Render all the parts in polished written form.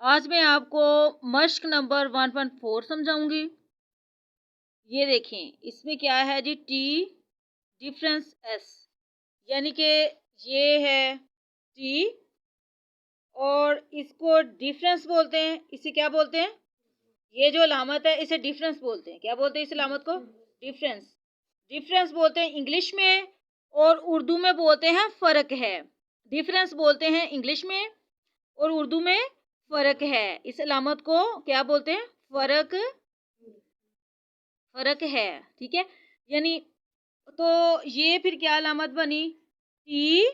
आज मैं आपको मश्क नंबर 1.4 समझाऊंगी। ये देखें, इसमें क्या है जी, टी डिफरेंस एस, यानी कि ये है टी और इसको डिफरेंस बोलते हैं। इसे क्या बोलते हैं? ये जो अलामत है इसे डिफरेंस बोलते हैं। क्या बोलते हैं इस अलामत को? डिफरेंस। डिफरेंस बोलते हैं इंग्लिश में और उर्दू में बोलते हैं फ़र्क है। डिफरेंस बोलते हैं इंग्लिश में और उर्दू में फ़र्क है। इस अलामत को क्या बोलते हैं? फ़र्क फ़र्क है। ठीक है, यानी तो ये फिर क्या अलामत बनी? टी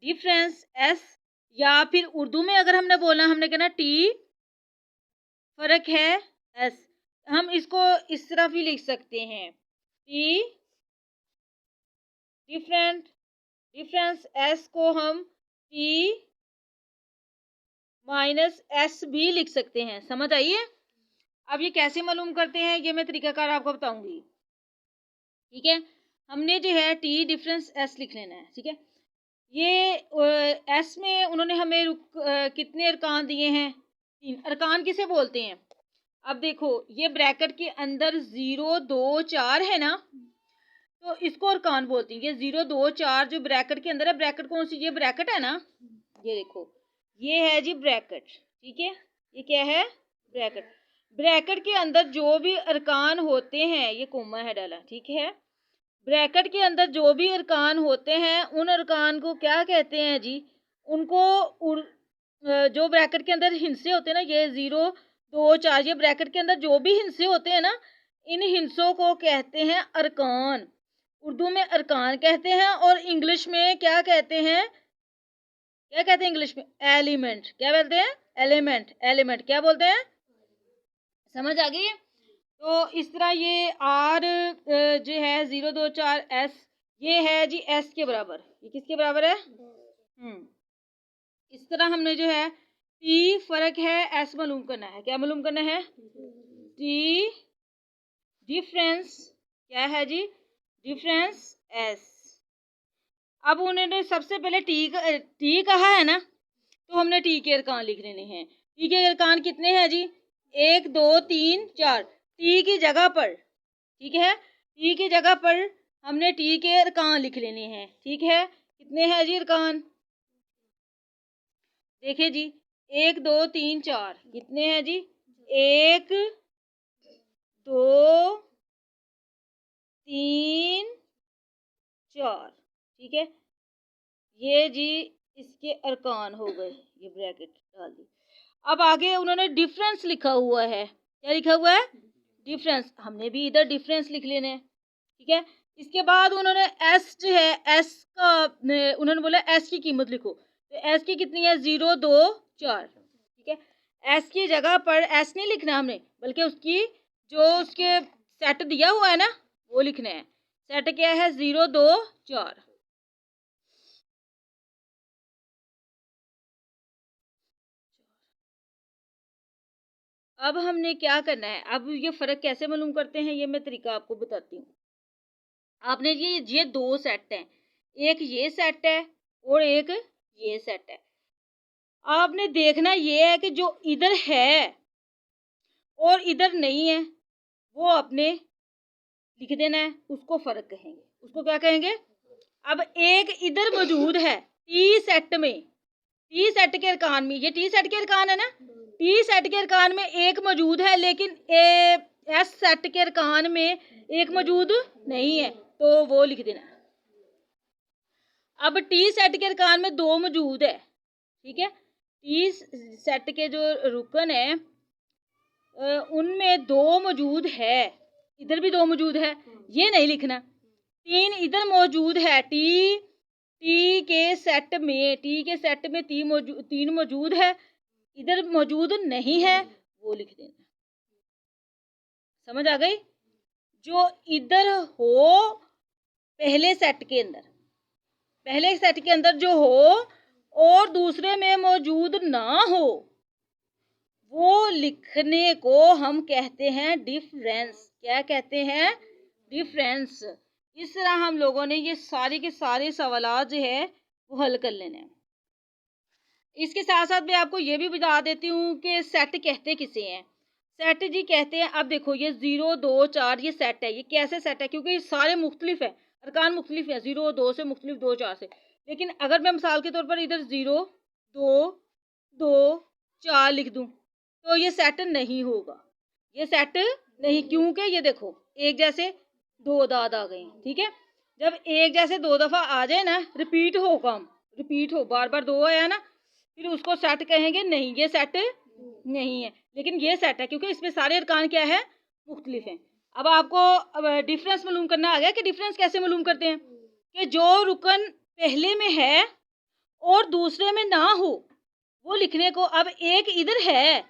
डिफरेंस एस, या फिर उर्दू में अगर हमने बोलना, हमने कहना टी फ़र्क है एस। हम इसको इस तरह भी लिख सकते हैं, टी डिफरेंस एस को हम टी माइनस एस भी लिख सकते हैं। समझ आई है? अब ये कैसे मालूम करते हैं, ये मैं तरीकाकार आपको बताऊंगी। ठीक है, हमने जो है टी डिफरेंस एस लिख लेना है। ठीक है, ये एस में उन्होंने हमें कितने अरकान दिए हैं? 3 अरकान। किसे बोलते हैं? अब देखो, ये ब्रैकेट के अंदर 0 2 4 है ना, तो इसको अरकान बोलती हैं। ये 0 2 4 जो ब्रैकेट के अंदर है, ब्रैकेट कौन सी? ये ब्रैकेट है ना, ये देखो, ये है जी ब्रैकेट। ठीक है, ये क्या है? ब्रैकेट। ब्रैकेट के अंदर जो भी अरकान होते हैं, ये कोमा है डाला। ठीक है, ब्रैकेट के अंदर जो भी अरकान होते हैं, उन अरकान को क्या कहते हैं जी? उनको जो ब्रैकेट के अंदर हिस्से होते हैं ना, ये 0 2 4, ये ब्रैकेट के अंदर जो भी हिस्से होते हैं ना, इन हिस्सों को कहते हैं अरकान। उर्दू में अरकान कहते हैं और इंग्लिश में क्या कहते हैं? क्या कहते हैं इंग्लिश में? एलिमेंट। क्या बोलते हैं? एलिमेंट। एलिमेंट क्या बोलते हैं? समझ आ गई? तो इस तरह ये आर जो है 0 2 4 एस, ये है जी एस के बराबर। ये किसके बराबर है? इस तरह हमने जो है टी फर्क है एस मालूम करना है। क्या मालूम करना है? टी डिफरेंस क्या है जी? Difference S. अब उन्होंने सबसे पहले टी कहा है ना, तो हमने टी के अरकान लिख लेने हैं। टी के अरकान कितने हैं जी? 1 2 3 4। टी की जगह पर, ठीक है, टी की जगह पर हमने टी के अरकान लिख लेने हैं। ठीक है, कितने हैं जी अरकान? देखिए जी, 1 2 3 4 कितने हैं जी? 1 2 3 4। ठीक है, ये जी इसके अरकान हो गए। ये ब्रैकेट डाल दी। अब आगे उन्होंने डिफरेंस लिखा हुआ है। क्या लिखा हुआ है? डिफरेंस। हमने भी इधर डिफरेंस लिख लेने हैं। ठीक है, इसके बाद उन्होंने एस जो है, एस का उन्होंने बोला एस की कीमत लिखो। तो एस की कितनी है? 0 2 4। ठीक है, एस की जगह पर एस नहीं लिखना हमने, बल्कि उसकी जो उसके सेट दिया हुआ है ना, वो लिखना है। सेट क्या है? 0 2 4। अब हमने क्या करना है? अब ये फ़र्क कैसे मालूम करते हैं, ये मैं तरीका आपको बताती हूँ। आपने ये 2 सेट हैं, एक ये सेट है और एक ये सेट है। आपने देखना ये है कि जो इधर है और इधर नहीं है, वो आपने लिख देना है, उसको फ़र्क कहेंगे। उसको क्या कहेंगे? अब एक इधर मौजूद है टी सेट में, टी सेट के अरकान में, ये टी सेट के अरकान है ना, टी सेट के अरकान में एक मौजूद है, लेकिन एस सेट के अरकान में एक मौजूद नहीं है, तो वो लिख देना। अब टी सेट के अरकान में 2 मौजूद है। ठीक है, टी सेट के जो रुकन है उनमें 2 मौजूद है, इधर भी 2 मौजूद है, ये नहीं लिखना। 3 इधर मौजूद है, टी के सेट में, टी के सेट में 3 मौजूद है, इधर मौजूद नहीं है, वो लिख देना। समझ आ गई? जो इधर हो पहले सेट के अंदर, पहले सेट के अंदर जो हो और दूसरे में मौजूद ना हो, वो लिखने को हम कहते हैं डिफरेंस। क्या कहते हैं? डिफरेंस। इस तरह हम लोगों ने ये सारे के सारे सवालात जो है वो हल कर लेने हैं। इसके साथ साथ मैं आपको ये भी बता देती हूँ कि सेट कहते किसे हैं। सेट जी कहते हैं, अब देखो ये 0 2 4 ये सेट है। ये कैसे सेट है? क्योंकि ये सारे मुख्तलिफ है, अरकान मुख्तलिफ है, 0 2 से मुख्तलिफ, 2 4 से। लेकिन अगर मैं मिसाल के तौर पर इधर 0 2 2 4 लिख दूं तो ये सेट नहीं होगा, ये सेट नहीं। क्योंकि ये देखो एक जैसे दो दाद आ गए, ठीक है। जब एक जैसे दो दफा आ जाए ना, रिपीट हो, काम रिपीट हो, बार बार दो आया ना, फिर उसको सेट कहेंगे नहीं, ये सेट नहीं है। लेकिन ये सेट है क्योंकि इसमें सारे अरकान क्या है? मुख्तलिफ हैं। अब आपको डिफरेंस मालूम करना आ गया कि डिफरेंस कैसे मालूम करते हैं, कि जो रुकन पहले में है और दूसरे में ना हो वो लिखने को। अब एक इधर है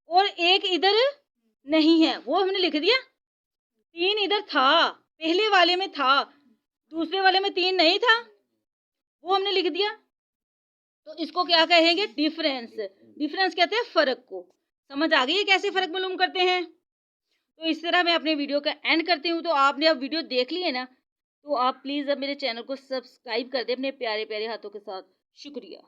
और एक इधर नहीं है, वो हमने लिख दिया। 3 इधर था, पहले वाले में था, दूसरे वाले में 3 नहीं था, वो हमने लिख दिया। तो इसको क्या कहेंगे? डिफरेंस। डिफरेंस कहते हैं फर्क को। समझ आ गई है कैसे फर्क मालूम करते हैं? तो इस तरह मैं अपने वीडियो का एंड करती हूँ। तो आपने अब वीडियो देख ली है ना, तो आप प्लीज़ अब मेरे चैनल को सब्सक्राइब कर दें अपने प्यारे प्यारे हाथों के साथ। शुक्रिया।